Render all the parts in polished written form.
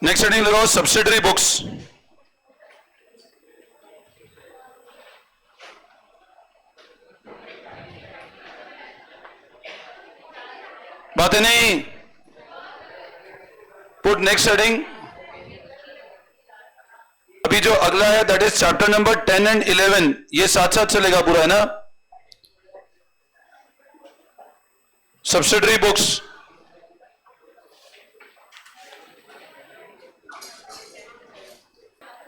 Next heading लगाओ subsidiary books. बातें नहीं। Put next heading. अभी जो अगला है that is chapter number 10 and 11, ये साथ साथ चलेगा पूरा, है ना। Subsidiary books.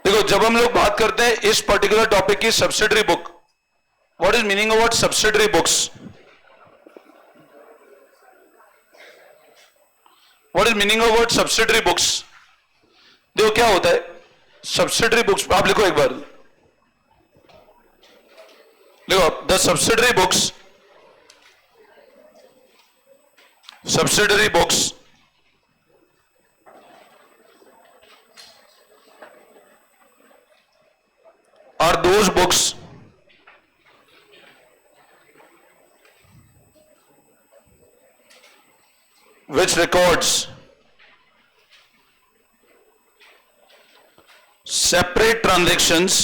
देखो, जब हम लोग बात करते हैं इस पर्टिकुलर टॉपिक की subsidiary book, what is meaning of what subsidiary books? What is meaning of what subsidiary books? देखो क्या होता है सब्सिडरी बुक्स, आप लिखो एक बार, देखो the subsidiary books, subsidiary books are those books which records separate transactions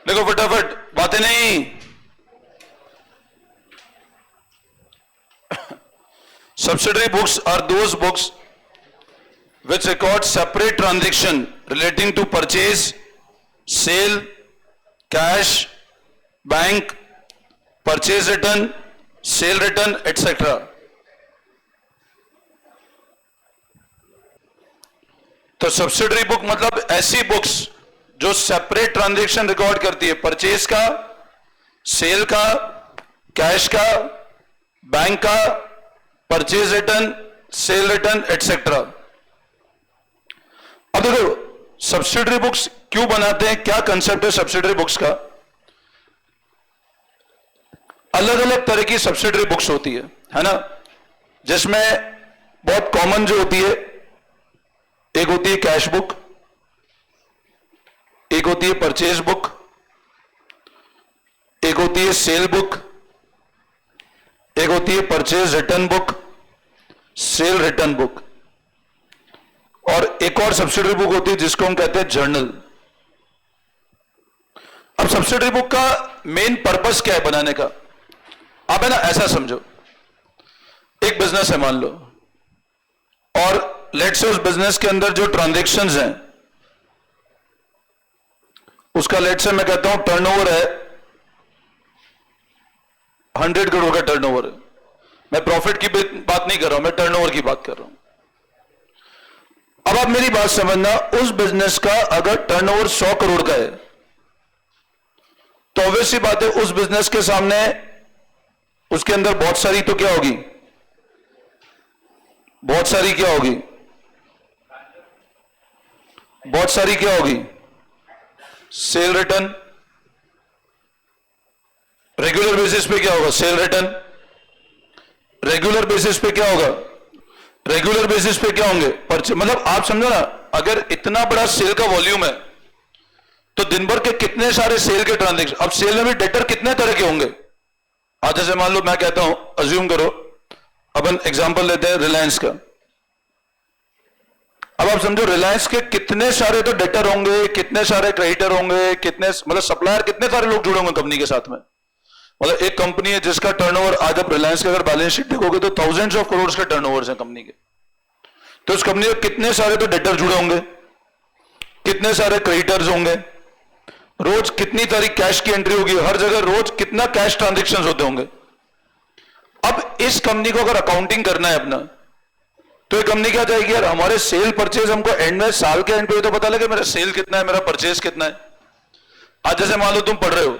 देखो फटाफट, बातें नहीं। Subsidiary books are those books which record separate transaction relating to purchase, sale, cash, bank, purchase return, sale return, etc. तो subsidiary book मतलब ऐसी books जो separate transaction record करती है, परचेज का, सेल का, कैश का, बैंक का, purchase return, cell return, etcetera. अब देखो सब्सिडरी बुक्स क्यों बनाते हैं, क्या कंसेप्ट है सब्सिडरी बुक्स का। अलग अलग तरह की सब्सिडरी बुक्स होती है ना, जिसमें बहुत कॉमन जो होती है, एक होती है कैश बुक, एक होती है परचेज बुक, एक होती है सेल बुक, एक होती है purchase return book, cell return book, और एक और सब्सिडरी बुक होती है जिसको हम कहते हैं जर्नल। अब सब्सिडरी बुक का मेन पर्पस क्या है बनाने का? आप है ना ऐसा समझो, एक बिजनेस है मान लो, और लेट से उस बिजनेस के अंदर जो ट्रांजैक्शंस हैं उसका लेट से मैं कहता हूं टर्नओवर है 100 करोड़ का टर्नओवर है। मैं प्रॉफिट की बात नहीं कर रहा हूं, मैं टर्नओवर की बात कर रहा हूं। अब आप मेरी बात समझना, उस बिजनेस का अगर टर्नओवर 100 करोड़ का है तो ऑब्वियस सी बात है उस बिजनेस के सामने उसके अंदर बहुत सारी तो क्या होगी, बहुत सारी क्या होगी, बहुत सारी क्या होगी, सेल रिटर्न। रेगुलर बेसिस पे क्या होगा, सेल रिटर्न। रेगुलर बेसिस पे क्या होगा, रेगुलर बेसिस पे क्या होंगे, परचेज। मतलब आप समझो ना, अगर इतना बड़ा सेल का वॉल्यूम है तो दिन भर के कितने सारे सेल के ट्रांजैक्शन। अब सेल में भी डेटर कितने तरह के होंगे। आज जैसे मान लो मैं कहता हूं, अज्यूम करो, अपन एग्जांपल लेते हैं रिलायंस का। अब आप समझो रिलायंस के कितने सारे तो डेटर होंगे, कितने सारे क्रेडिटर होंगे, कितने मतलब सप्लायर, कितने सारे लोग जुड़े होंगे कंपनी के साथ में। मतलब एक कंपनी है जिसका टर्नओवर, आज आप रिलायंस के अगर बैलेंस शीट देखोगे तो थाउजेंड्स ऑफ करोड़ के टर्नओवर्स हैं कंपनी के। तो उस कंपनी के कितने सारे तो डेटर जुड़े होंगे, कितने सारे क्रेडिटर्स होंगे, रोज कितनी तारीख कैश की एंट्री होगी, हर जगह रोज कितना कैश ट्रांजेक्शन होते होंगे। अब इस कंपनी को अगर अकाउंटिंग करना है अपना, तो ये कंपनी क्या चाहेगी, यार हमारे सेल परचेज हमको एंड में, साल के एंड पे तो पता लगे मेरा सेल कितना है, मेरा परचेज कितना है। आज जैसे मान लो तुम पढ़ रहे हो,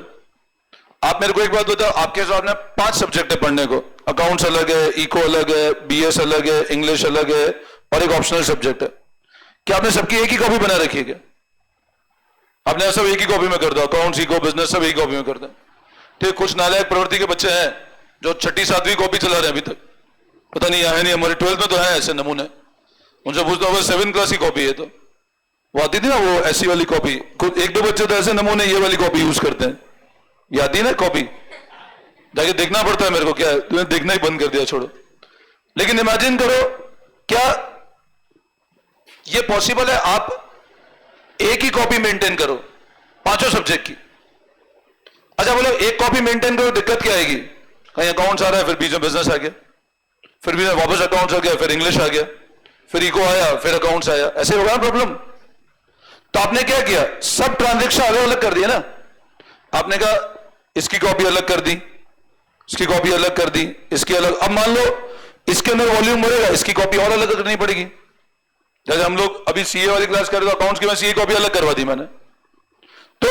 आप मेरे को एक बात बताओ, आपके हिसाब में 5 सब्जेक्ट है पढ़ने को, अकाउंट्स अलग है, इको अलग है, बीएस अलग है, इंग्लिश अलग है, और एक ऑप्शनल सब्जेक्ट है। क्या आपने सबकी एक ही कॉपी बना रखी है क्या? आपने सब एक ही कॉपी में कर दो, अकाउंट सीखो, बिजनेस सब एक ही कॉपी में कर दो। ठीक, कुछ नालायक प्रवृत्ति के बच्चे हैं जो 6ठी 7वीं कॉपी चला रहे हैं अभी तक, पता नहीं है नहीं, हमारे 12th में तो है ऐसे नमूने। उनसे पूछता हूँ 7th क्लास की कॉपी है, तो वो आती थी ना वो ऐसी वाली कॉपी। कुछ एक दो बच्चे तो ऐसे नमूने ये वाली कॉपी यूज करते हैं, ये आती है ना कॉपी, जाके देखना पड़ता है मेरे को, क्या है तुमने देखना ही बंद कर दिया, छोड़ो। लेकिन इमेजिन करो, क्या ये पॉसिबल है आप एक ही कॉपी मेंटेन करो 5 सब्जेक्ट की? अच्छा बोलो एक कॉपी मेंटेन करो, दिक्कत क्या आएगी? कहीं अकाउंट्स आ रहा है, फिर बीच में बिजनेस आ गया, फिर बीच में वापस अकाउंट्स आ गया, फिर इंग्लिश आ गया, फिर इको आया, फिर अकाउंट्स आया, ऐसे होगा ना प्रॉब्लम। तो आपने क्या किया, सब ट्रांजेक्शन अलग अलग कर दिया ना। आपने कहा इसकी कॉपी अलग कर दी, इसकी कॉपी अलग कर दी, इसकी अलग। अब मान लो इसके अंदर वॉल्यूम बढ़ेगा, इसकी कॉपी और अलग करनी पड़ेगी। जैसे हम लोग अभी सीए वाली क्लास कर रहे थे, अकाउंट्स की मैं सीए कॉपी अलग करवा दी मैंने। तो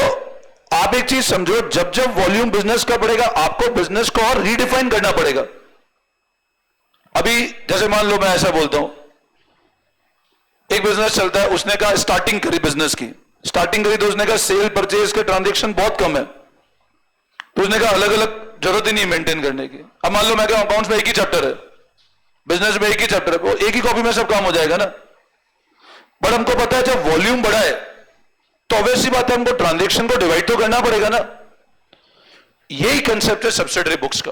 आप एक चीज समझो, जब जब वॉल्यूम बिजनेस का बढ़ेगा, आपको बिजनेस को और रीडिफाइन करना पड़ेगा। अभी जैसे मान लो मैं ऐसा बोलता हूं, एक बिजनेस चलता है, उसने कहा स्टार्टिंग करी बिजनेस की, स्टार्टिंग करी तो उसने कहा सेल परचेज के ट्रांजेक्शन बहुत कम है, तो उसने कहा अलग अलग जरूरत ही नहीं मेंटेन करने की। अब मान लो मैं कहूं अकाउंट्स में एक ही चैप्टर है, बिजनेस में एक ही चैप्टर है, वो एक ही कॉपी में सब काम हो जाएगा ना। बट हमको पता है जब वॉल्यूम बढ़ा है तो ऑब्वियसली बात है हमको ट्रांजेक्शन को डिवाइड तो करना पड़ेगा ना। यही कंसेप्ट है सब्सिडरी बुक्स का।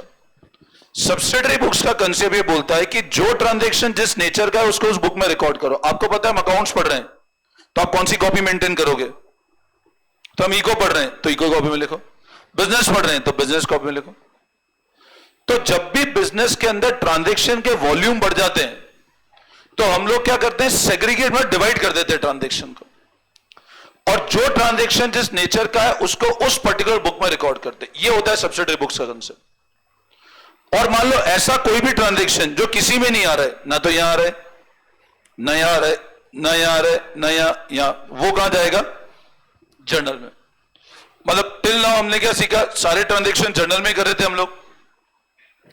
सब्सिडरी बुक्स का कंसेप्ट ये बोलता है कि जो ट्रांजेक्शन जिस नेचर का है उसको उस बुक में रिकॉर्ड करो। आपको पता है हम अकाउंट्स पढ़ रहे हैं तो आप कौन सी कॉपी मेंटेन करोगे? तो हम इको पढ़ रहे हैं तो इको कॉपी में लिखो, बिजनेस पढ़ रहे हैं तो बिजनेस कॉपी में लिखो। तो जब भी बिजनेस के अंदर ट्रांजेक्शन के वॉल्यूम बढ़ जाते हैं तो हम लोग क्या करते हैं, सेग्रीगेट में डिवाइड कर देते हैं ट्रांजेक्शन को, और जो ट्रांजेक्शन जिस नेचर का है उसको उस पर्टिकुलर बुक में रिकॉर्ड करते हैं। ये होता है सब्सिडरी बुक्स का कंसेप्ट। और मान लो ऐसा कोई भी ट्रांजेक्शन जो किसी में नहीं आ रहा है, ना तो यहां आ रहा है, ना यहां आ रहा है, ना यहां आ रहा है, ना यहां, वो कहां जाएगा? जर्नल में। मतलब टिल नाउ हमने क्या सीखा, सारे ट्रांजेक्शन जर्नल में कर रहे थे हम लोग।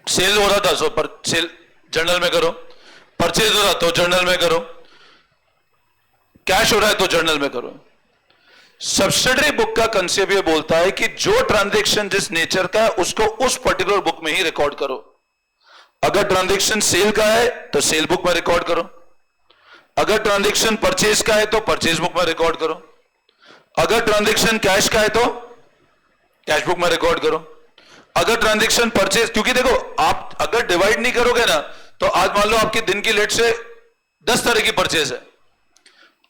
सेल हो रहा था सो पर सेल जर्नल में करो, परचेज हो रहा तो जर्नल में करो, कैश हो रहा है तो जर्नल में करो। सब्सिडरी बुक का कंसेप्ट ये बोलता है कि जो ट्रांजैक्शन जिस नेचर का है उसको उस पर्टिकुलर बुक में ही रिकॉर्ड करो। अगर ट्रांजैक्शन सेल का है तो सेल बुक में रिकॉर्ड करो, अगर ट्रांजैक्शन परचेज का है तो परचेज बुक में रिकॉर्ड करो, अगर ट्रांजैक्शन कैश का है तो कैश बुक में रिकॉर्ड करो, अगर ट्रांजैक्शन परचेज, क्योंकि देखो आप अगर डिवाइड नहीं करोगे ना तो आज मान लो आपकी दिन की लेट से 10 तरह की परचेज है,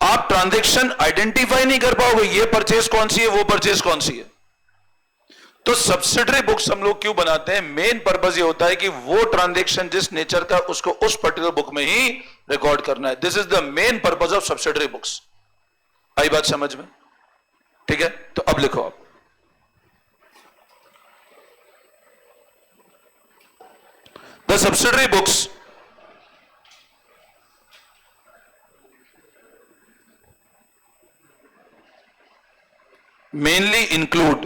आप ट्रांजैक्शन आइडेंटिफाई नहीं कर पाओगे ये परचेज कौन सी है, वो परचेज कौन सी है। तो सब्सिडरी बुक्स हम लोग क्यों बनाते हैं? मेन पर्पस ये होता है कि वो ट्रांजैक्शन जिस नेचर का उसको उस पर्टिकुलर बुक में ही रिकॉर्ड करना है। This is the main purpose of subsidiary books. आई बात समझ में? ठीक है, तो अब लिखो आप, the subsidiary books mainly include,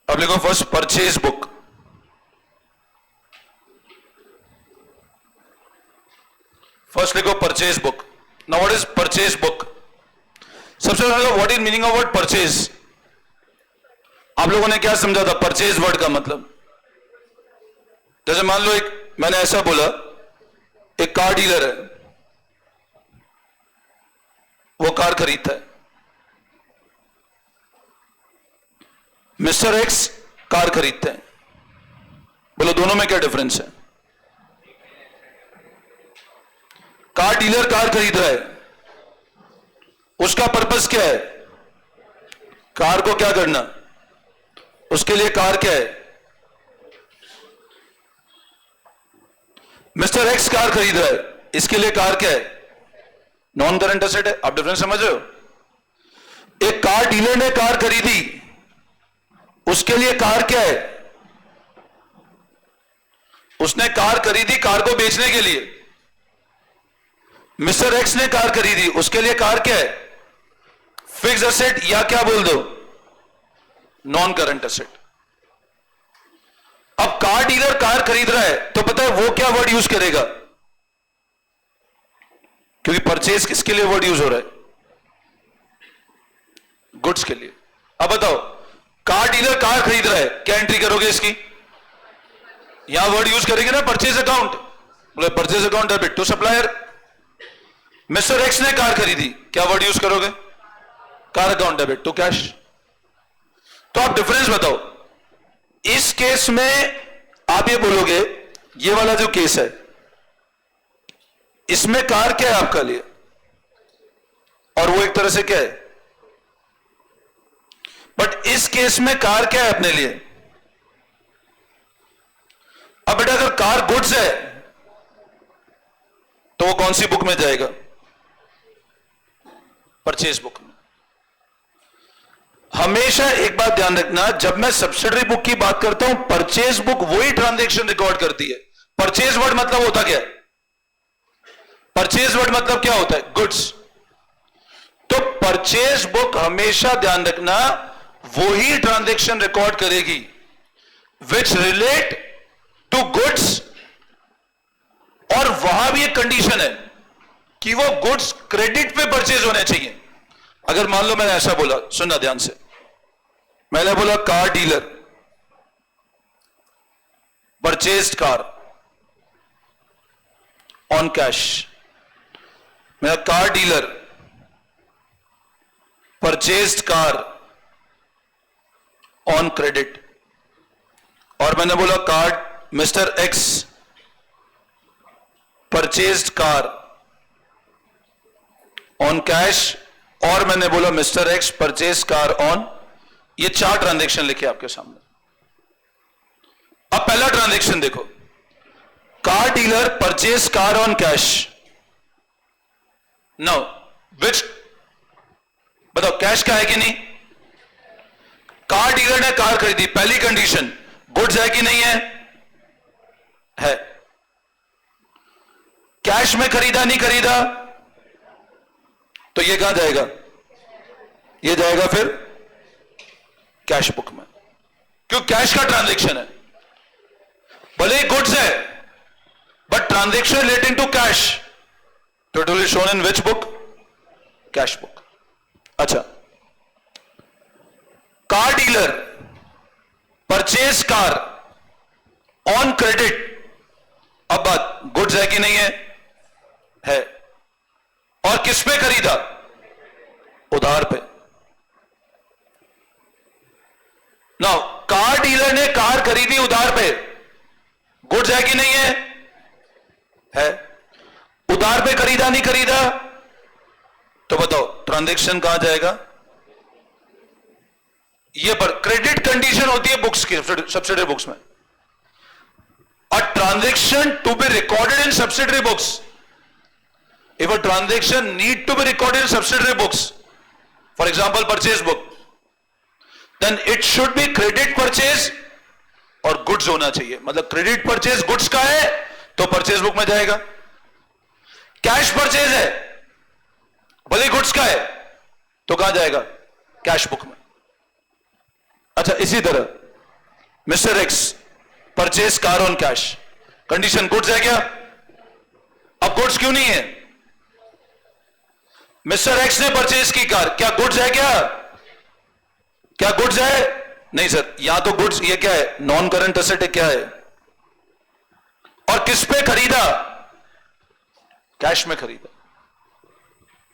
अब लिखो फर्स्ट परचेज बुक, फर्स्ट लिखो purchase book. Now what is purchase book? सबसे पहले what is meaning of word purchase? आप लोगों ने क्या समझा था परचेज वर्ड का मतलब? जैसे मान लो एक मैंने ऐसा बोला, एक कार डीलर है, वो कार खरीदता है, मिस्टर एक्स कार खरीदते हैं। बोलो दोनों में क्या डिफरेंस है? कार डीलर कार खरीद रहा है, उसका पर्पस क्या है? कार को क्या करना, उसके लिए कार क्या है? मिस्टर एक्स कार खरीद रहा है, इसके लिए कार क्या है? नॉन करंट एसेट है। आप डिफरेंस समझ रहे हो? एक कार डीलर ने कार खरीदी, उसके लिए कार क्या है? उसने कार खरीदी कार को बेचने के लिए। मिस्टर एक्स ने कार खरीदी, उसके लिए कार क्या है? फिक्स एसेट, या क्या बोल दो, नॉन करंट एसेट। अब कार डीलर कार खरीद रहा है तो पता है वो क्या वर्ड यूज करेगा? क्योंकि परचेज किसके लिए वर्ड यूज हो रहा है? गुड्स के लिए। अब बताओ, कार डीलर कार खरीद रहा है, क्या एंट्री करोगे इसकी? यहां वर्ड यूज करेंगे ना, परचेज अकाउंट। बोले purchase account debit to supplier. Mister X ने कार खरीदी, क्या वर्ड यूज करोगे? Car account debit to cash. तो आप डिफरेंस बताओ। इस केस में आप ये बोलोगे, ये वाला जो केस है इसमें कार क्या है आपका लिए, और वो एक तरह से क्या है। बट इस केस में कार क्या है अपने लिए? अब बेटा अगर कार गुड्स है तो वो कौन सी बुक में जाएगा? परचेज बुक में। हमेशा एक बात ध्यान रखना, जब मैं सब्सिडरी बुक की बात करता हूं, परचेज बुक वही ट्रांजैक्शन रिकॉर्ड करती है। परचेज वर्ड मतलब होता क्या है? परचेज वर्ड मतलब क्या होता है? गुड्स। तो परचेज बुक हमेशा ध्यान रखना वही ट्रांजैक्शन रिकॉर्ड करेगी विच रिलेट टू गुड्स, और वहां भी एक कंडीशन है कि वो गुड्स क्रेडिट पे परचेज होने चाहिए। अगर मान लो मैंने ऐसा बोला, सुनना ध्यान से, मैंने बोला car dealer purchased car on cash. मेरा car dealer purchased car on credit. और मैंने बोला car mister X purchased car on cash, और मैंने बोला mister X purchase car on. ये 4 ट्रांजैक्शन लिखे आपके सामने। अब पहला ट्रांजैक्शन देखो, car dealer purchase car on cash. Now which, बताओ कैश का है कि नहीं? कार डीलर ने कार खरीदी, पहली कंडीशन गुड्स है कि नहीं है? है। कैश में खरीदा नहीं खरीदा? तो ये कहां जाएगा? ये जाएगा फिर कैश बुक में, क्यों? कैश का ट्रांजैक्शन है, भले ही गुड्स है but transaction relating to cash, तो it will be shown in which book? Cash book. अच्छा, car dealer purchase car on credit. अब बात, गुड्स है कि नहीं है? है। और किस पे खरीदा? उधार पे। नाउ कार डीलर ने कार खरीदी उधार पे, गुड्स है कि नहीं है? है। उधार पे खरीदा नहीं खरीदा? तो बताओ ट्रांजैक्शन कहां जाएगा? ये पर क्रेडिट कंडीशन होती है बुक्स की, सब्सिडरी बुक्स में। A transaction to be recorded in subsidiary books, if a transaction need to be recorded in subsidiary books, for example purchase book, then it should be credit purchase और goods होना चाहिए। मतलब credit purchase goods का है तो purchase book में जाएगा। cash purchase है, भले goods का है तो कहां जाएगा? cash book में। अच्छा, इसी तरह mister X purchase car on cash, condition goods है क्या? अब गुड्स क्यों नहीं है? मिस्टर एक्स ने परचेज की कार, क्या गुड्स है? क्या गुड्स है? नहीं सर, यहां तो गुड्स, ये क्या है? नॉन करंट एसेट है, क्या है? और किस पे खरीदा? कैश में खरीदा।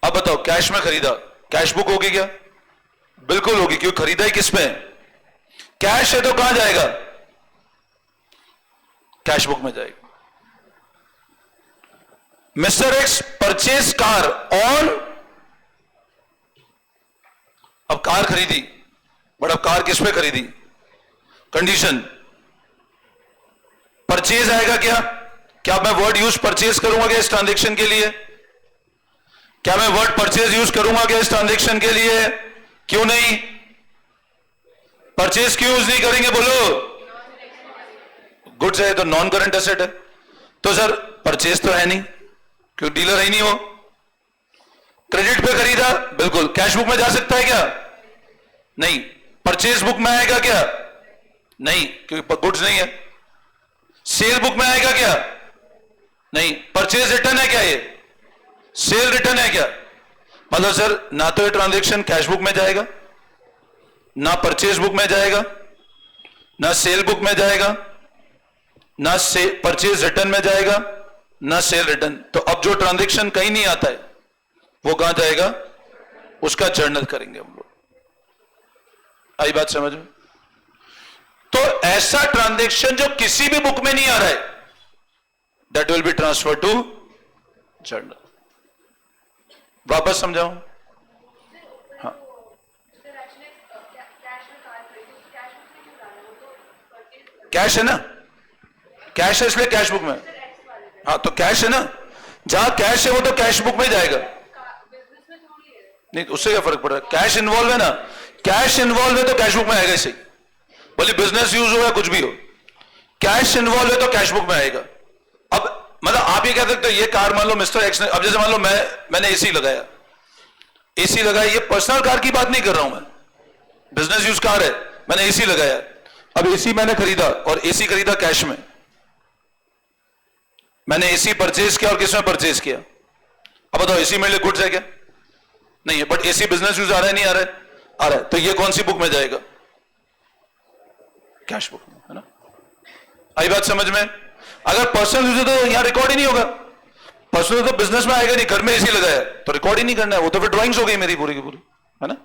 अब बताओ, कैश में खरीदा, कैश बुक होगी क्या? बिल्कुल होगी, क्यों? खरीदा ही किस में? कैश है तो कहां जाएगा? कैश बुक में जाएगा। Mister X purchase car on, अब कार खरीदी, बट अब कार किस पे खरीदी? कंडीशन परचेज आएगा क्या? क्या मैं वर्ड यूज परचेज करूंगा क्या इस ट्रांजैक्शन के लिए? क्या मैं वर्ड परचेज यूज करूंगा क्या इस ट्रांजैक्शन के लिए? क्यों नहीं? परचेज क्यों यूज नहीं करेंगे बोलो? गुड्स है तो नॉन करंट एसेट है, तो सर परचेज तो है नहीं, क्यों? डीलर है नहीं वो। क्रेडिट पे खरीदा, बिल्कुल। कैश बुक में जा सकता है क्या? नहीं। परचेज बुक में आएगा क्या? नहीं, क्योंकि गुड्स नहीं है। सेल बुक में आएगा क्या? नहीं। परचेज रिटर्न है क्या? ये सेल रिटर्न है क्या? मतलब सर ना तो ये ट्रांजैक्शन कैश बुक में जाएगा ना परचेज बुक में जाएगा, ना सेल बुक में जाएगा, ना परचेज रिटर्न में जाएगा, ना सेल रिटर्न। तो अब जो ट्रांजैक्शन कहीं नहीं आता है वो कहां जाएगा, उसका जर्नल करेंगे हम लोग। आई बात समझ में? तो ऐसा ट्रांजैक्शन जो किसी भी बुक में नहीं आ रहा है, that will be transfer to journal. वापस समझाऊं? हाँ, कैश है ना, कैश है इसलिए कैश बुक में। हाँ तो कैश है ना, जहां कैश है वो तो कैश बुक में जाएगा। नहीं उससे क्या फर्क पड़ रहा है, कैश इन्वॉल्व है ना, कैश इन्वॉल्व है तो कैश बुक में आएगा। इसे बोले बिजनेस यूज हो या कुछ भी हो, कैश इन्वॉल्व है तो कैश बुक में आएगा। अब मतलब आप ये कह सकते हो ये कार मान लो मिस्टर एक्स ने, अब जैसे मान लो मैंने एसी लगाया, एसी लगाया, ये पर्सनल कार की बात नहीं कर रहा हूं मैं, बिजनेस यूज कार है, मैंने एसी लगाया। अब एसी मैंने खरीदा और एसी खरीदा कैश में, मैंने एसी परचेज किया और किस में परचेज किया? अब बताओ एसी मेरे लिए गुड्स है क्या? नहीं है, बट एसी बिजनेस यूज आ रहा है, नहीं आ रहा है? आ रहा है। तो ये कौन सी बुक में जाएगा? कैश बुक में, है ना? आई बात समझ में? अगर पर्सनल यूज है तो यहां रिकॉर्ड ही नहीं होगा। पर्सनल तो बिजनेस में आएगा नहीं, घर में एसी लगाया तो रिकॉर्ड ही नहीं करना है, वो तो फिर ड्राइंग्स हो गई मेरी पूरी की पूरी, है ना?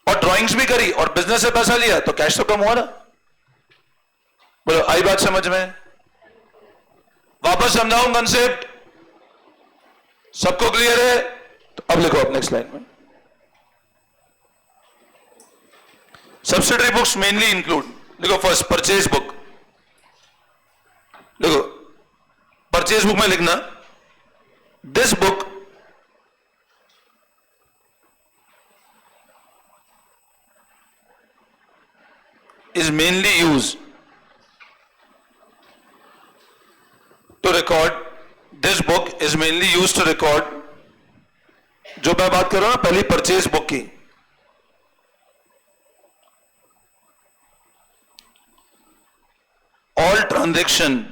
और ड्राइंग्स भी करी और बिजनेस से पैसा लिया तो कैश तो कम हुआ ना। बोलो आई बात समझ में? वापस समझाऊं कंसेप्ट? सबको क्लियर है? तो अब लिखो आप नेक्स्ट लाइन में, सब्सिडरी बुक्स मेनली इंक्लूड, लिखो फर्स्ट परचेज बुक, लिखो परचेज बुक में लिखना this book is mainly used to record, this book is mainly used to record, जो मैं बात कर रहा हूं ना पहली परचेज बुक की, all transaction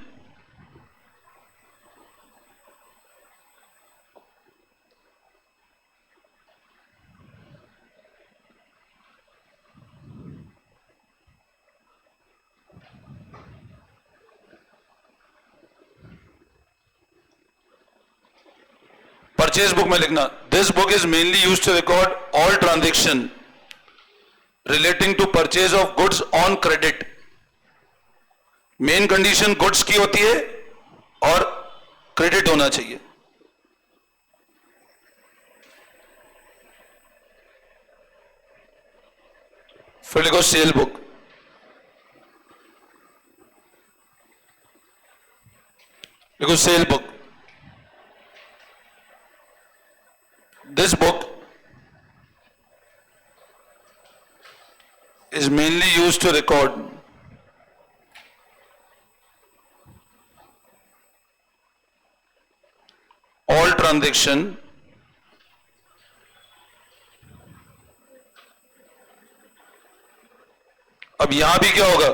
परचेज बुक में लिखना this book is mainly use to record all transaction relating to purchase of goods on credit. Main condition goods की होती है और क्रेडिट होना चाहिए। फिर लिखो सेल बुक, लिखो sale book, this book is mainly used to record all transaction अब यहां भी क्या होगा,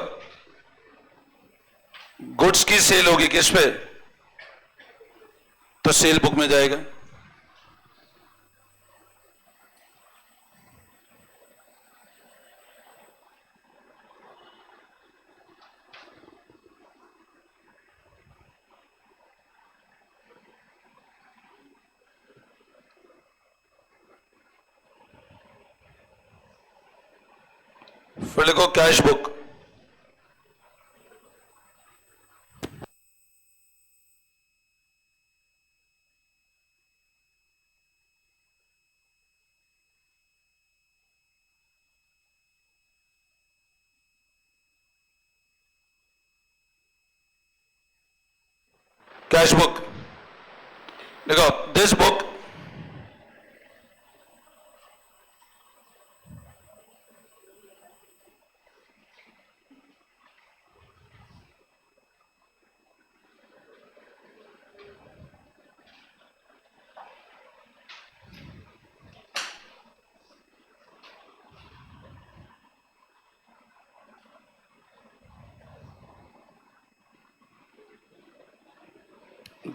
गुड्स की सेल होगी किस पे, तो सेल बुक में जाएगा। फिर लिखो कैश बुक, कैश बुक देखो दिस बुक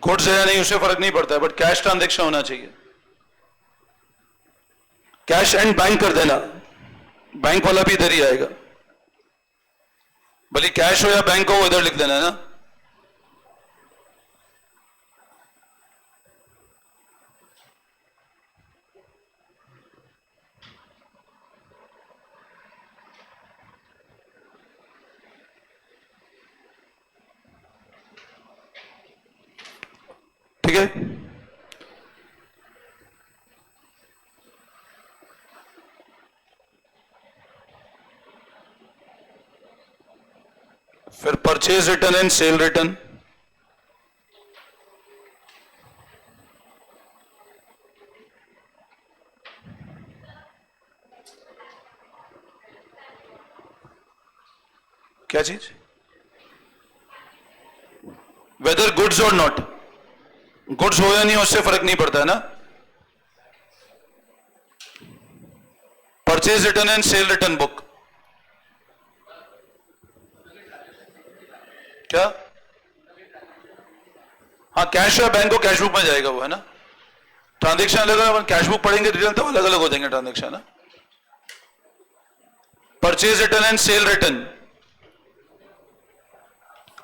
गुड्स है या नहीं उससे फर्क नहीं पड़ता है, बट कैश ट्रांजैक्शन होना चाहिए। कैश एंड बैंक कर देना, बैंक वाला भी इधर ही आएगा, भले कैश हो या बैंक हो, इधर लिख देना है ना। ठीक है, फिर purchase return and cell return. क्या चीज? वेदर गुड्स और नॉट, गुड्स हो या नहीं उससे फर्क नहीं पड़ता है ना। Purchase return and cell return book क्या? हाँ, कैश या बैंक को कैश बुक में जाएगा वो, है ना। ट्रांजेक्शन अलग अलग, कैश बुक पढ़ेंगे रिटर्न तब अलग अलग हो जाएंगे ट्रांजेक्शन ना। Purchase return and cell return,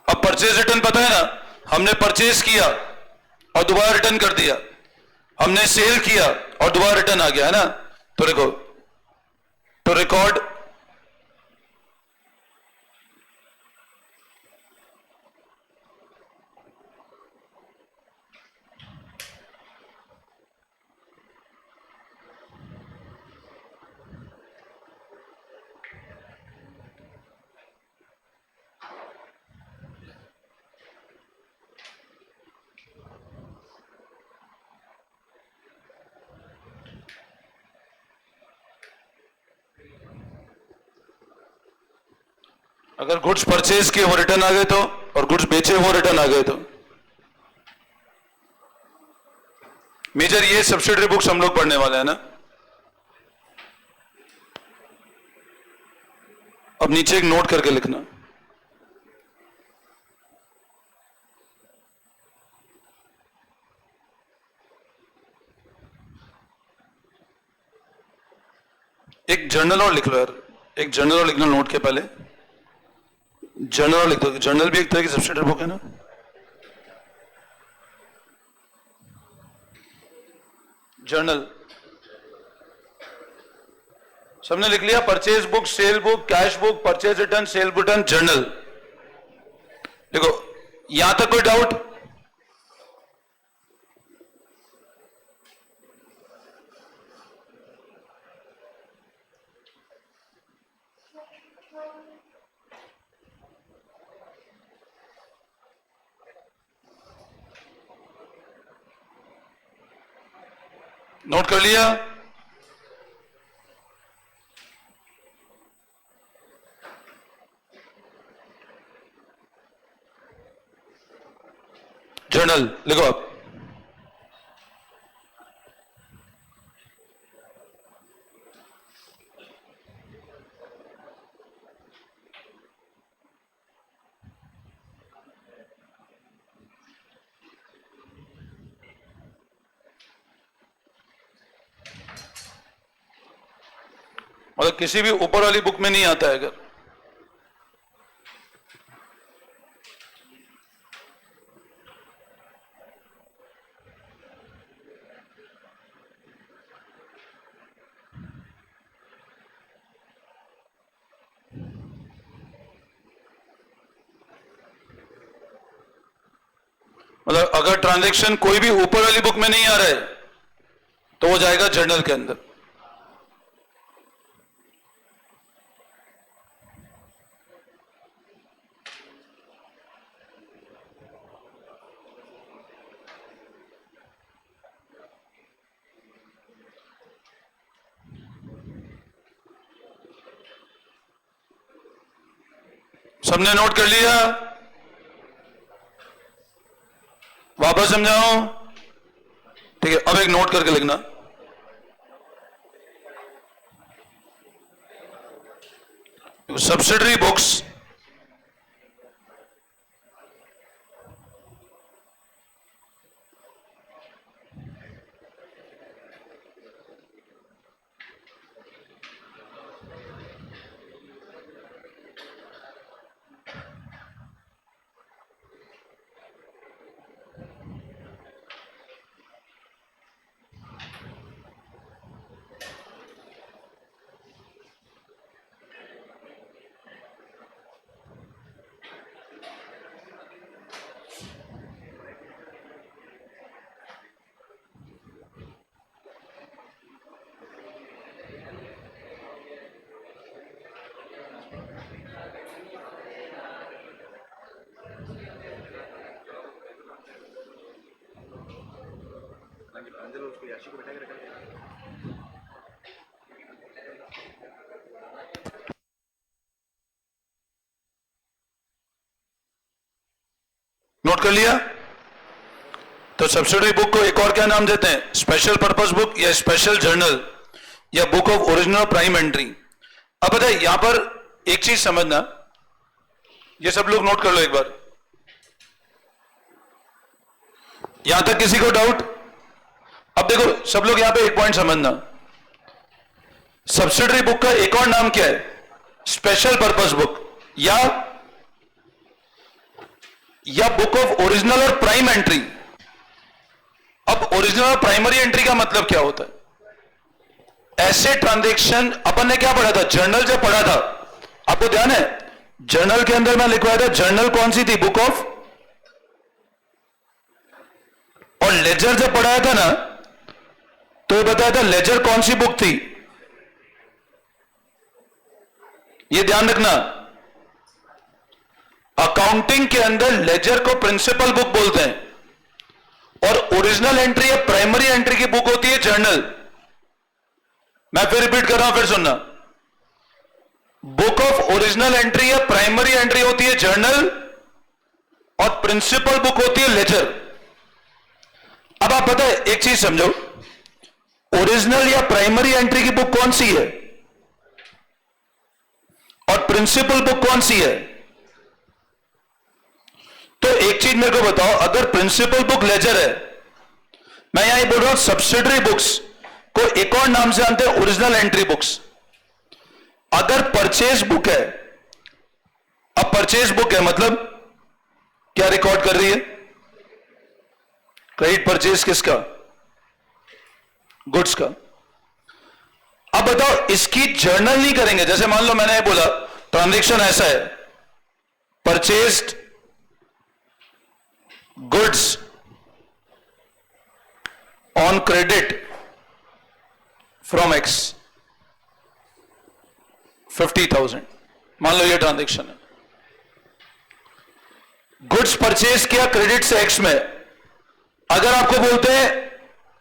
अब परचेज रिटर्न पता है ना, हमने परचेज किया और दोबारा रिटर्न कर दिया, हमने सेल किया और दोबारा रिटर्न आ गया, है ना। तो देखो, तो रिकॉर्ड अगर गुड्स परचेज किए वो रिटर्न आ गए तो, और गुड्स बेचे वो रिटर्न आ गए तो। मेजर ये सब्सिडरी बुक्स हम लोग पढ़ने वाले हैं ना। अब नीचे एक नोट करके लिखना, एक जर्नल और लिख लो यार, एक जर्नल और लिखना नोट के पहले। जर्नल लिख दो, जर्नल भी एक तरह की सब्सिडरी बुक है ना। जर्नल सबने लिख लिया, purchase book, cell book, cash book, purchase return, cell return, journal. देखो यहां तक कोई डाउट? नोट कर लिया? जर्नल लिखो आप। मतलब किसी भी ऊपर वाली बुक में नहीं आता है अगर, मतलब अगर ट्रांजैक्शन कोई भी ऊपर वाली बुक में नहीं आ रहा है तो वो जाएगा जर्नल के अंदर। सबने नोट कर लिया? वापस समझाओ? ठीक है, अब एक नोट करके लिखना, सब्सिडरी बुक्स नोट कर लिया? तो सब्सिडरी बुक को एक और क्या नाम देते हैं? स्पेशल पर्पस बुक या स्पेशल जर्नल या book of original prime entry. अब बताइए यहां पर एक चीज समझना, ये सब लोग नोट कर लो एक बार, यहां तक किसी को डाउट? अब देखो सब लोग यहां पे एक पॉइंट समझना, सब्सिडरी बुक का एक और नाम क्या है? स्पेशल पर्पस बुक या बुक ऑफ ओरिजिनल और प्राइम एंट्री। अब ओरिजिनल और प्राइमरी एंट्री का मतलब क्या होता है? ऐसे ट्रांजैक्शन अपन ने क्या पढ़ा था? जर्नल जब पढ़ा था, आपको ध्यान है? जर्नल के अंदर मैं लिखवाया था, जर्नल कौन सी थी? Book of. और लेजर जब पढ़ाया था ना, तो ये बताया था लेजर कौन सी बुक थी? ये ध्यान रखना, अकाउंटिंग के अंदर लेजर को प्रिंसिपल बुक बोलते हैं और ओरिजिनल एंट्री या प्राइमरी एंट्री की बुक होती है जर्नल। मैं फिर रिपीट कर रहा हूं, फिर सुनना, बुक ऑफ ओरिजिनल एंट्री या प्राइमरी एंट्री होती है जर्नल और प्रिंसिपल बुक होती है लेजर। अब आप पता है एक चीज समझो, ओरिजिनल या प्राइमरी एंट्री की बुक कौन सी है और प्रिंसिपल बुक कौन सी है? तो एक चीज मेरे को बताओ, अगर प्रिंसिपल बुक लेजर है, मैं यहां बोल रहा हूं सब्सिडरी बुक्स को एक और नाम से जानते हैं ओरिजिनल एंट्री बुक्स। अगर परचेज बुक है, अब परचेज बुक है मतलब क्या रिकॉर्ड कर रही है? क्रेडिट परचेज किसका? गुड्स का। अब बताओ इसकी जर्नल नहीं करेंगे। जैसे मान लो मैंने बोला ट्रांजैक्शन ऐसा है, purchased goods on credit from x 50,000, मान लो ये ट्रांजैक्शन है। गुड्स परचेज किया क्रेडिट से एक्स में। अगर आपको बोलते हैं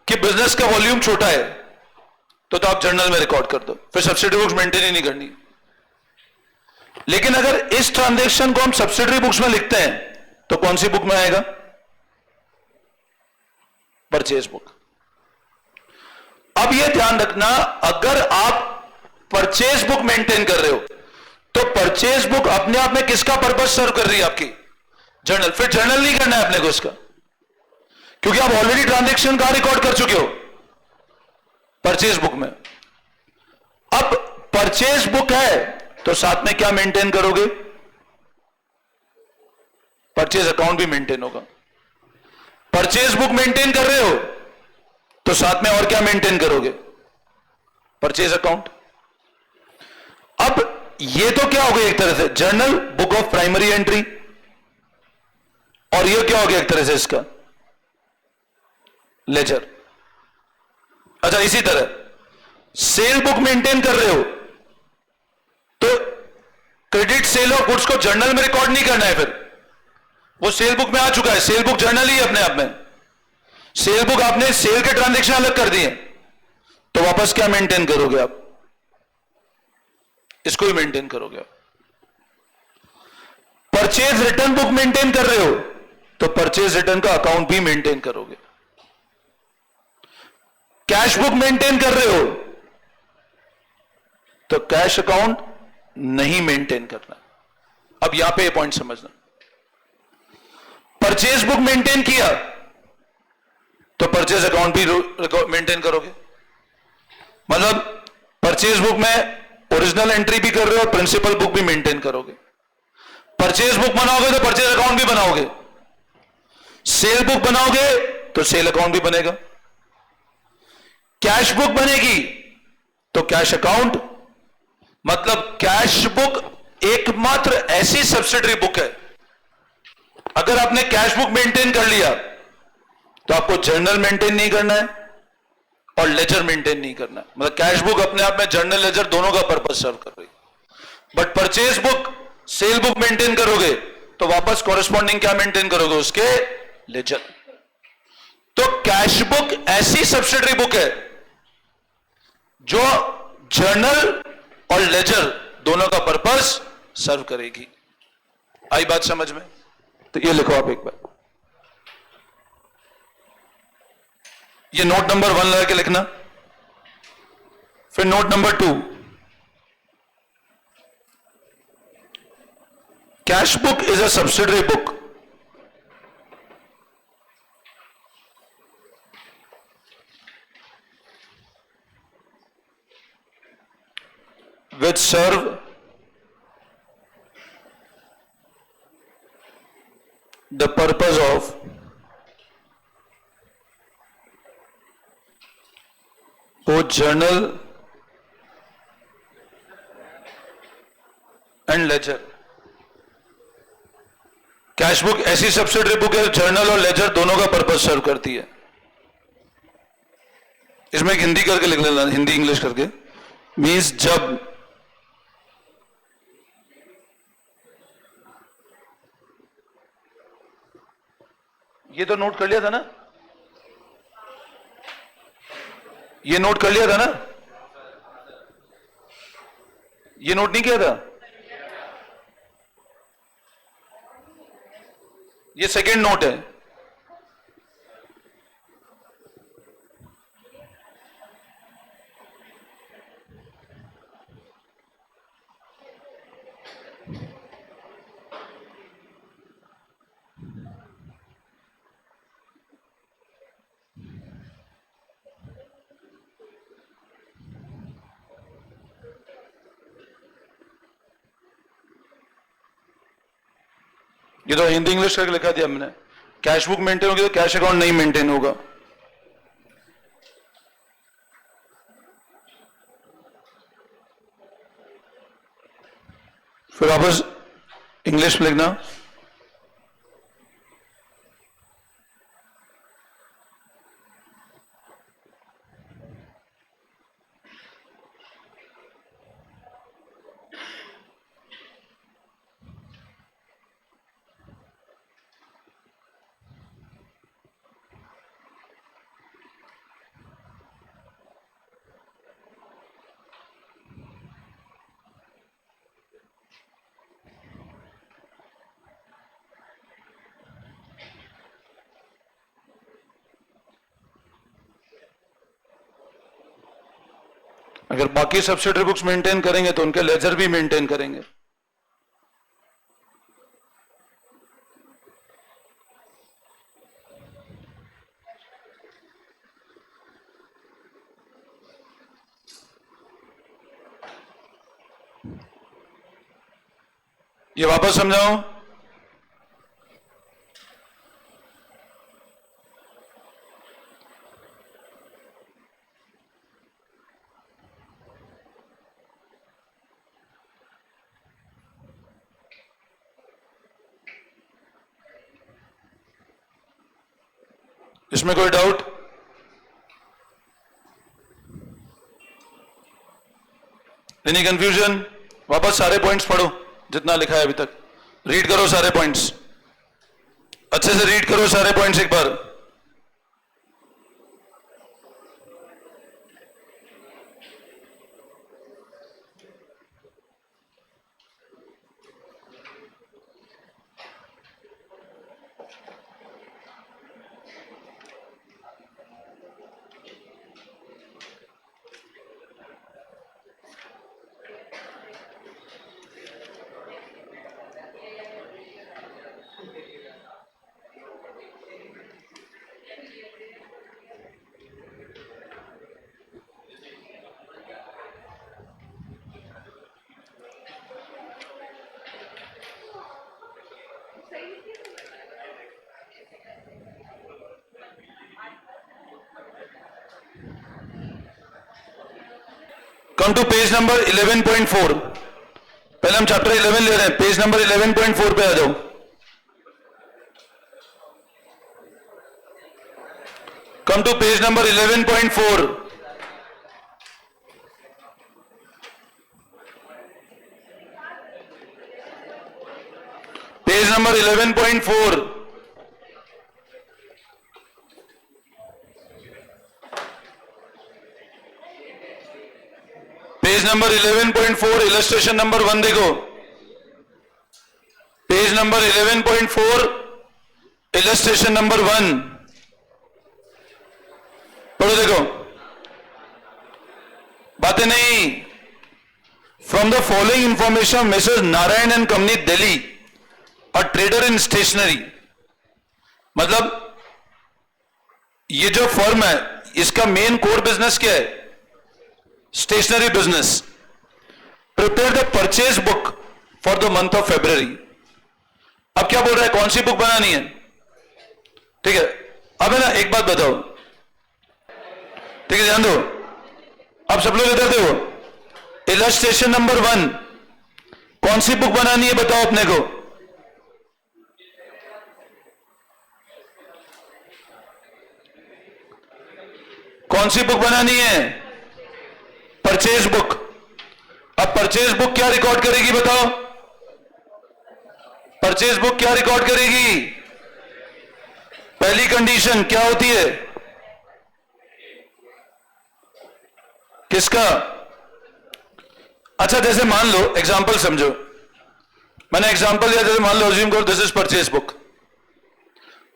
कि बिजनेस का वॉल्यूम छोटा है तो आप जर्नल में रिकॉर्ड कर दो, फिर सब्सिडरी बुक्स मेंटेन ही नहीं करनी। लेकिन अगर इस ट्रांजैक्शन को हम सब्सिडरी बुक्स में लिखते हैं तो कौन सी बुक में आएगा? Purchase book. अब यह ध्यान रखना, अगर आप परचेज बुक मेंटेन कर रहे हो तो परचेज बुक अपने आप में किसका पर्पस सर्व कर रही है? आपकी जर्नल। फिर जर्नल नहीं करना है अपने को इसका, क्योंकि आप ऑलरेडी ट्रांजैक्शन कहां रिकॉर्ड कर चुके हो? परचेज बुक में। अब परचेज बुक है तो साथ में क्या मेंटेन करोगे? परचेज अकाउंट भी मेंटेन होगा। परचेज बुक मेंटेन कर रहे हो तो साथ में और क्या मेंटेन करोगे? Purchase account. अब ये तो क्या हो गया एक तरह से journal, book of primary entry, और ये क्या हो गया एक तरह से इसका लेजर। अच्छा, इसी तरह सेल बुक मेंटेन कर रहे हो तो क्रेडिट सेल ऑफ गुड्स को जर्नल में रिकॉर्ड नहीं करना है, फिर वो सेल बुक में आ चुका है। सेल बुक जर्नल ही है अपने आप में। सेल बुक आपने सेल के ट्रांजैक्शन अलग कर दिए तो वापस क्या मेंटेन करोगे आप? इसको ही मेंटेन करोगे आप। परचेज रिटर्न बुक मेंटेन कर रहे हो तो परचेज रिटर्न का अकाउंट भी मेंटेन करोगे। कैश बुक मेंटेन कर रहे हो तो कैश अकाउंट नहीं मेंटेन करना। अब यहां पे पॉइंट समझना, परचेज बुक मेंटेन किया तो परचेज अकाउंट भी मेंटेन करोगे। मतलब परचेज बुक में ओरिजिनल एंट्री भी कर रहे हो और प्रिंसिपल बुक भी मेंटेन करोगे। परचेज बुक बनाओगे तो परचेज अकाउंट भी बनाओगे। सेल बुक बनाओगे तो सेल अकाउंट भी बनेगा। कैश बुक बनेगी तो कैश अकाउंट। मतलब कैश बुक एकमात्र ऐसी सब्सिडरी बुक है, अगर आपने कैश बुक मेंटेन कर लिया तो आपको जर्नल मेंटेन नहीं करना है और लेजर मेंटेन नहीं करना है। मतलब कैश बुक अपने आप में जर्नल लेजर दोनों का पर्पस सर्व कर रही है। But purchase book cell book maintain करोगे तो वापस कॉरेस्पॉन्डिंग क्या मेंटेन करोगे? उसके लेजर। तो कैश बुक ऐसी सब्सिडरी बुक है जो जर्नल और लेजर दोनों का पर्पस सर्व करेगी। आई बात समझ में? तो ये लिखो आप एक बार, ये नोट नंबर 1 लगा के लिखना। फिर note number 2, cash book is a subsidiary book which serve the purpose of both journal and ledger। Cash book ऐसी सब्सिडरी बुक है जर्नल और लेजर दोनों का पर्पस सर्व करती है। इसमें एक हिंदी करके लिख लेना, हिंदी इंग्लिश करके। मीन्स जब ये तो नोट कर लिया था ना, ये नोट कर लिया था ना, ये नोट नहीं किया था, ये सेकेंड नोट है। ये तो हिंदी इंग्लिश करके लिखा दिया हमने। कैश बुक मेंटेन होगी तो कैश अकाउंट नहीं मेंटेन होगा। फिर वापस इंग्लिश में लिखना। अगर बाकी सब्सिडरी बुक्स मेंटेन करेंगे तो उनके लेजर भी मेंटेन करेंगे। ये वापस समझाऊं? इसमें कोई डाउट? Any confusion? वापस सारे पॉइंट्स पढ़ो जितना लिखा है अभी तक, रीड करो सारे पॉइंट्स, अच्छे से रीड करो सारे पॉइंट्स एक बार। Come to page number 11.4। पहले हम चैप्टर 11 ले रहे हैं, पेज नंबर 11.4 पे आ जाओ। Come to page number 11.4। Page number 11.4। Page number 11.4 illustration number 1 देखो, पेज नंबर 11.4 इलस्ट्रेशन नंबर 1 पढ़ो, देखो बातें नहीं। From the following information Mrs Narayan and company Delhi a trader in stationery, मतलब ये जो फर्म है इसका मेन कोर बिजनेस क्या है? Stationery business. Prepare the purchase book for the month of February. अब क्या बोल रहा है, कौन सी बुक बनानी है? ठीक है, अब है ना एक बात बताओ, ठीक है ध्यान दो, अब सब लोग इधर देखो, इलस्ट्रेशन नंबर 1 कौन सी बुक बनानी है बताओ अपने को? कौन सी बुक बनानी है? Purchase book. अब परचेज बुक क्या रिकॉर्ड करेगी बताओ? परचेज बुक क्या रिकॉर्ड करेगी? पहली कंडीशन क्या होती है? किसका? अच्छा जैसे मान लो, एग्जांपल समझो, मैंने एग्जांपल दिया, जैसे मान लो अज्यूम करो दिस इज परचेज बुक।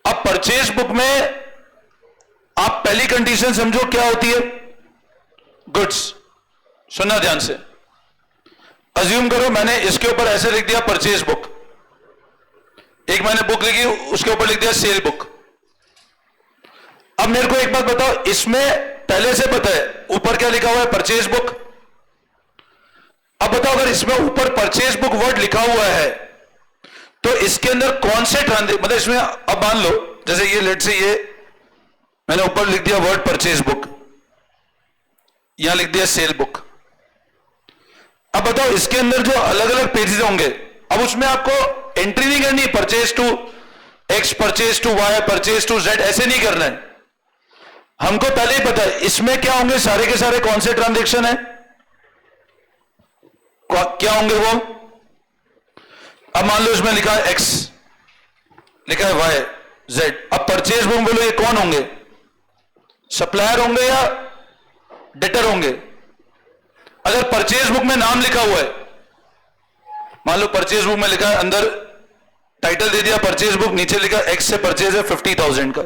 अब परचेज बुक में आप पहली कंडीशन समझो क्या होती है? गुड्स। सुनना ध्यान से, अज्यूम करो मैंने इसके ऊपर ऐसे लिख दिया परचेज बुक, एक मैंने बुक लिखी उसके ऊपर लिख दिया सेल बुक। अब मेरे को एक बात बताओ, इसमें पहले से पता है ऊपर क्या लिखा हुआ है? Purchase book. अब बताओ अगर इसमें ऊपर परचेज बुक वर्ड लिखा हुआ है तो इसके अंदर कौन से ट्रांजेक्शन, मतलब इसमें अब मान लो जैसे ये लेट से ये मैंने ऊपर लिख दिया वर्ड परचेज बुक, यहां लिख दिया सेल बुक। अब बताओ इसके अंदर जो अलग अलग पेजेस होंगे, अब उसमें आपको एंट्री नहीं करनी, purchase to X, purchase to Y, purchase to Z, ऐसे नहीं करना है। हमको पहले ही पता है इसमें क्या होंगे, सारे के सारे कौन से ट्रांजेक्शन है, क्या होंगे वो। अब मान लो इसमें लिखा है एक्स, लिखा है वाई, जेड। अब परचेज बुक बोलो ये कौन होंगे? सप्लायर होंगे या डेटर होंगे? अगर परचेज बुक में नाम लिखा हुआ है, मान लो परचेज बुक में लिखा है, अंदर टाइटल दे दिया परचेज बुक, नीचे लिखा एक्स से परचेज है 50,000 का,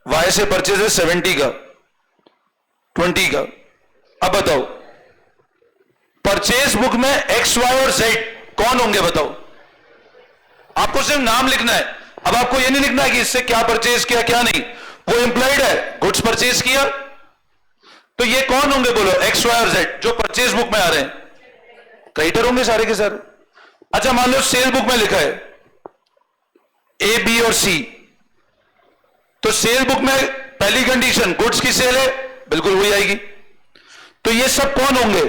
वाई से परचेज है 70 का, 20 का। अब बताओ परचेज बुक में एक्स, वाई और जेड कौन होंगे बताओ? आपको सिर्फ नाम लिखना है। अब आपको यह नहीं लिखना है कि इससे क्या परचेज किया क्या नहीं, वो इंप्लाइड है, गुड्स परचेज किया, तो ये कौन होंगे बोलो? एक्स, वाई और जेड जो परचेज बुक में आ रहे हैं, क्रेडिटर होंगे सारे के सारे। अच्छा मान लो सेल बुक में लिखा है ए, बी और सी, तो सेल बुक में पहली कंडीशन गुड्स की सेल है, बिल्कुल वही आएगी। तो ये सब कौन होंगे?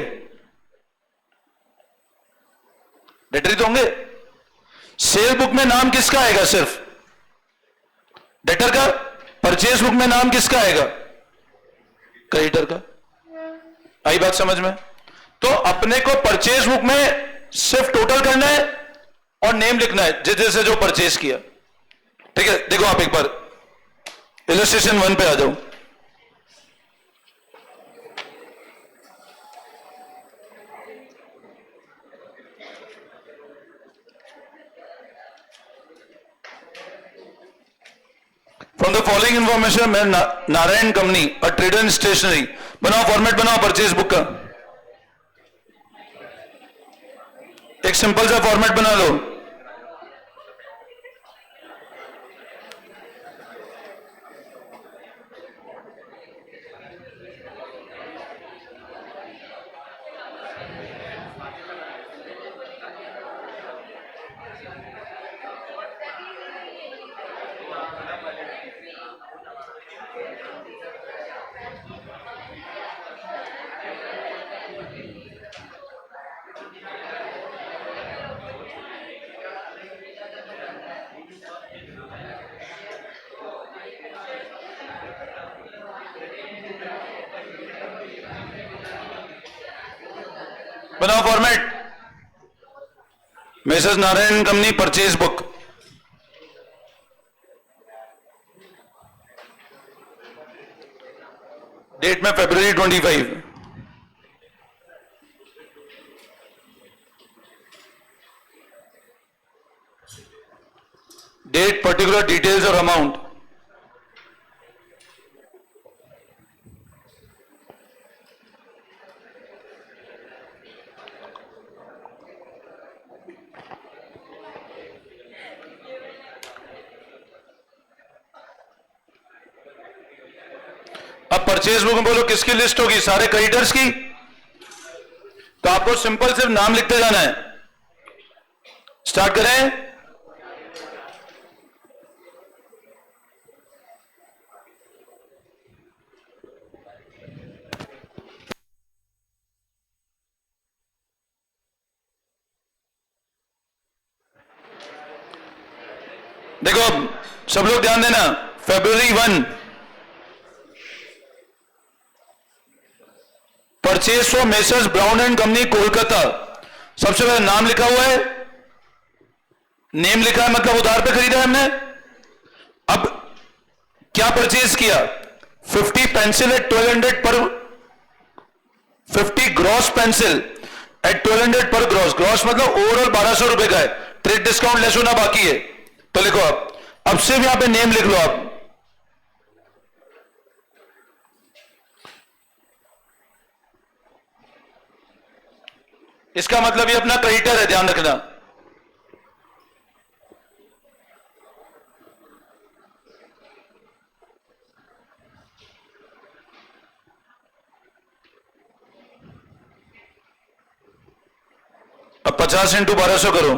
डेटरी तो होंगे। सेल बुक में नाम किसका आएगा? सिर्फ डेटर का। परचेज बुक में नाम किसका आएगा? क्रेडिटर का। आई बात समझ में? तो अपने को परचेज बुक में सिर्फ टोटल करना है और नेम लिखना है जिस जैसे जो परचेज किया। ठीक है, देखो आप एक बार इलस्ट्रेशन 1 पे आ जाओ। फ्रॉम द फॉलोइंग इंफॉर्मेशन मैं Narayan company a trader in stationery, बनाओ फॉर्मेट बनाओ परचेज बुक का, एक सिंपल सा फॉर्मेट बना लो। बनाओ format, Mrs Narayan company purchase book. Date में February 25। डेट, पर्टिकुलर डिटेल्स और अमाउंट। अब परचेज बुक में बोलो किसकी लिस्ट होगी? सारे क्रेडिटर्स की। तो आपको सिंपल सिर्फ नाम लिखते जाना है। स्टार्ट करें। देखो अब सब लोग ध्यान देना। February 1 purchase for messrs brown and company Kolkata. सबसे पहले नाम लिखा हुआ है, नेम लिखा है, मतलब उधार पे खरीदा है हमने। अब क्या परचेज किया? 50 पेंसिल एट 1200 पर, 50 ग्रॉस पेंसिल एट 1200 पर ग्रॉस। ग्रॉस मतलब ओवरऑल 1200 रुपए का है, ट्रेड डिस्काउंट लेस होना बाकी है। तो लिखो अब सिर्फ यहां पे नेम लिख लो आप। इसका मतलब ये अपना क्रेडिटर है, ध्यान रखना। अब 50 इंटू 1200 करो,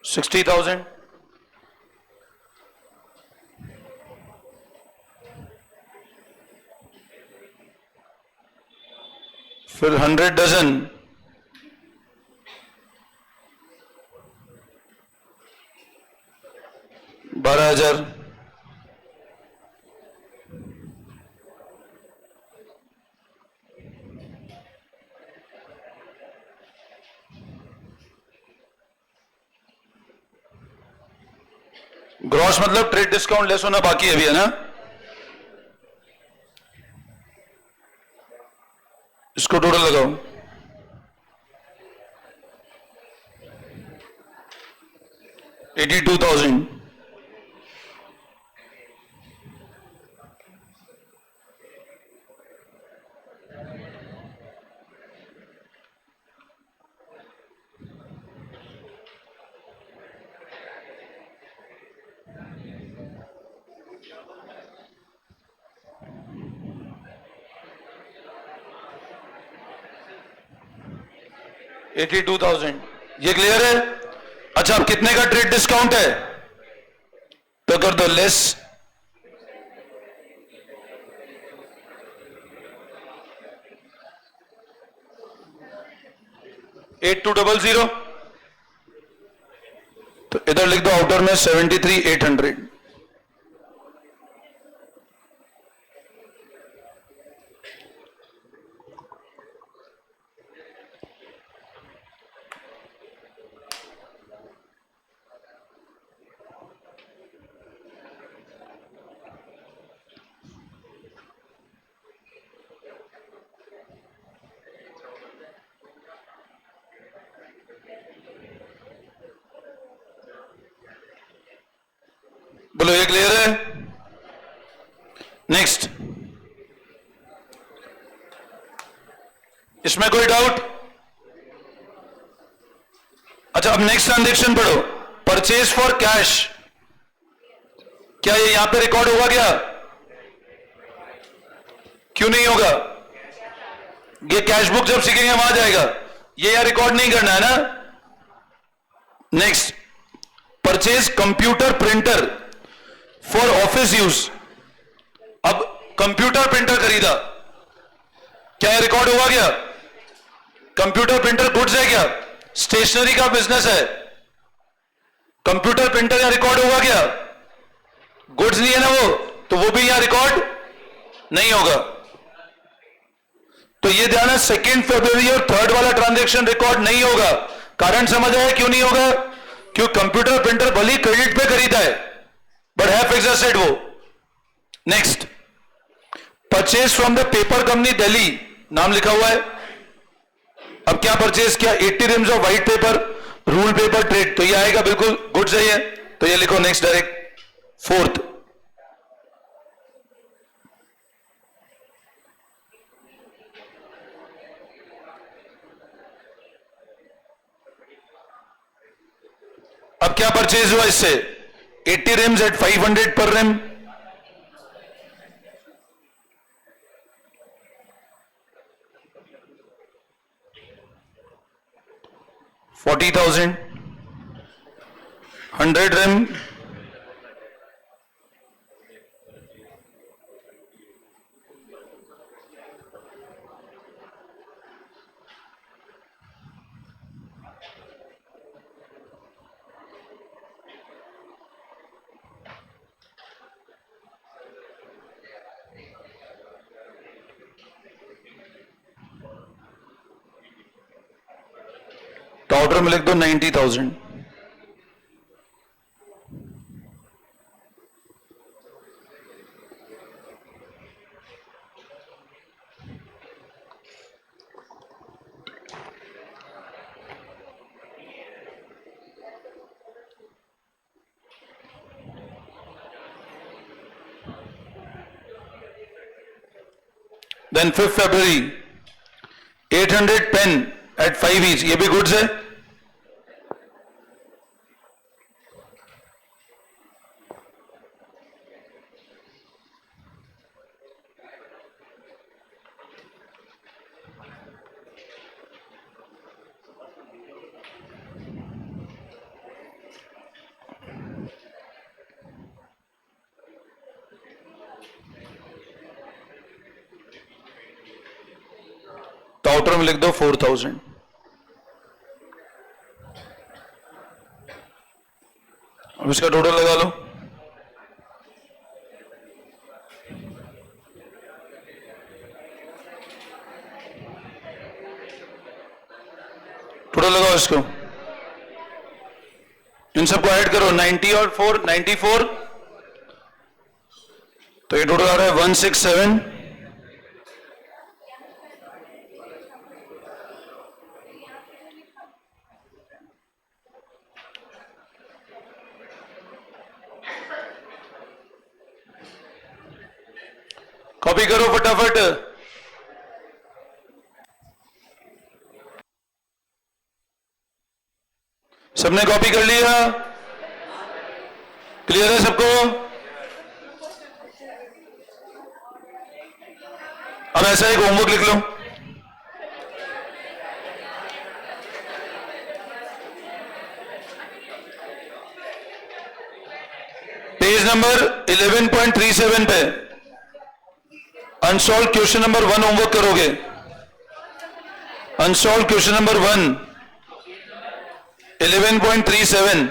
60,000। फिर 100 डजन, 12,000। ग्रॉस मतलब ट्रेड डिस्काउंट लेस होना बाकी है अभी, है ना? इसको टोटल लगाओ। $82,000। $82,000 ये क्लियर है? अच्छा अब कितने का ट्रेड डिस्काउंट है? तो कर दो लेस। $82,000। तो इधर लिख दो आउटर में 73,800। बोलो ये क्लियर है? नेक्स्ट, इसमें कोई डाउट? अच्छा अब नेक्स्ट ट्रांजेक्शन पढ़ो, परचेज फॉर कैश। क्या ये यहां पे रिकॉर्ड होगा क्या? क्यों नहीं होगा? ये कैश बुक जब सीखेंगे वहां जाएगा, ये यहां रिकॉर्ड नहीं करना है ना। Next, purchase computer printer for office use. अब कंप्यूटर प्रिंटर खरीदा, क्या ये रिकॉर्ड होगा क्या? कंप्यूटर प्रिंटर गुड्स है क्या? स्टेशनरी का बिजनेस है, कंप्यूटर प्रिंटर यहां रिकॉर्ड होगा क्या? गुड्स नहीं है ना वो, तो वो भी यहां रिकॉर्ड नहीं होगा। तो ये ध्यान है, 2 फरवरी और 3 वाला ट्रांजैक्शन रिकॉर्ड नहीं होगा। कारण समझ आया क्यों नहीं होगा? क्योंकि कंप्यूटर प्रिंटर भले क्रेडिट पे खरीदा है बट है फिक्स्ड एसेट वो। Next, purchase from the paper company Delhi, नाम लिखा हुआ है। अब क्या परचेज किया? 80 RIMS of white paper. Rule paper trade, तो ये आएगा बिल्कुल गुड सही है, तो ये लिखो नेक्स्ट डायरेक्ट। फोर्थ, अब क्या परचेज हुआ इससे? 80 रिम्स एट 500 पर रिम, $40,000, 100 रिम, तो ऑर्डर में लिख दो 90,000। देन 5 फरवरी 800 पेन एट 5 each, ये भी गुड्स है। तो आउटर में लिख दो 4,000। अब इसका टोटल लगा लो। टोटल लगाओ इसको, इन सबको ऐड करो, 90 और 4 94, तो ये टोटल आ रहा है 167। कॉपी करो फटाफट। सबने कॉपी कर लिया? क्लियर है सबको? अब ऐसा एक होमवर्क लिख लो। पेज नंबर 11.37 पे अनसॉल्व क्वेश्चन नंबर 1 होमवर्क करोगे। Unsolved question number 1 11.37